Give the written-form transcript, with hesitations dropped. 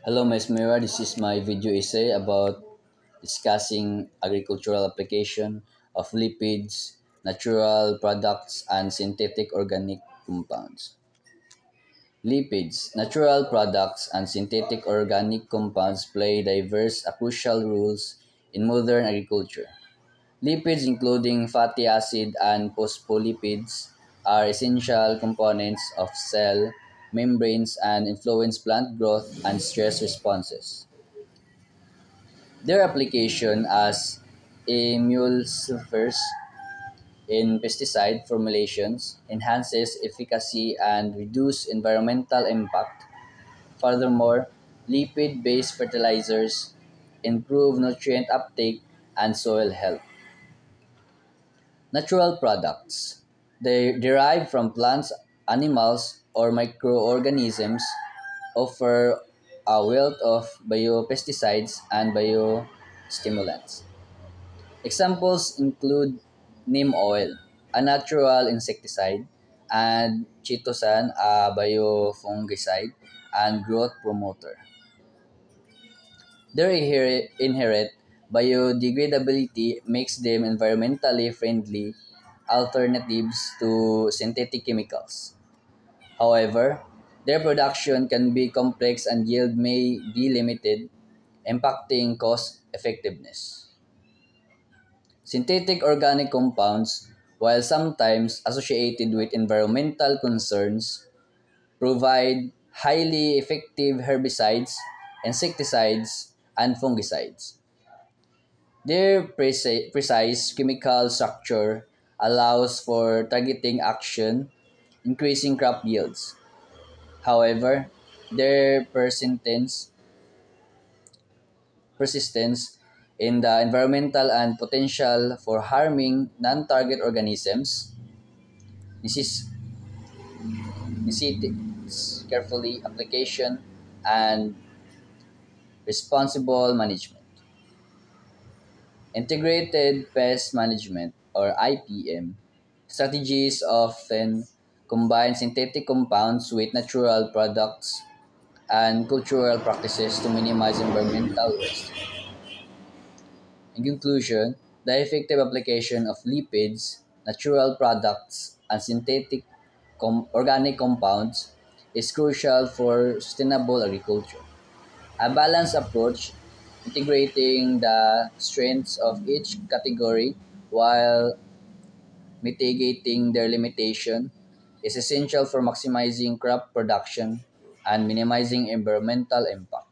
Hello, Ms. Mira. This is my video essay about discussing agricultural application of lipids, natural products, and synthetic organic compounds. Lipids, natural products, and synthetic organic compounds play diverse crucial roles in modern agriculture. Lipids, including fatty acid and phospholipids, are essential components of cell membranes and influence plant growth and stress responses. Their application as emulsifiers in pesticide formulations enhances efficacy and reduces environmental impact. Furthermore, lipid-based fertilizers improve nutrient uptake and soil health. Natural products. They derive from plants, animals, or microorganisms offer a wealth of biopesticides and biostimulants. Examples include neem oil, a natural insecticide, and chitosan, a biofungicide and growth promoter. Their inherent biodegradability makes them environmentally friendly alternatives to synthetic chemicals. However, their production can be complex and yield may be limited, impacting cost effectiveness. Synthetic organic compounds, while sometimes associated with environmental concerns, provide highly effective herbicides, insecticides, and fungicides. Their precise chemical structure allows for targeting action, increasing crop yields. However, their persistence in the environmental and potential for harming non-target organisms necess- necessitates carefully application and responsible management. Integrated pest management or IPM strategies often combine synthetic compounds with natural products and cultural practices to minimize environmental waste. In conclusion, the effective application of lipids, natural products, and synthetic organic compounds is crucial for sustainable agriculture. A balanced approach, integrating the strengths of each category while mitigating their limitation, is essential for maximizing crop production and minimizing environmental impact.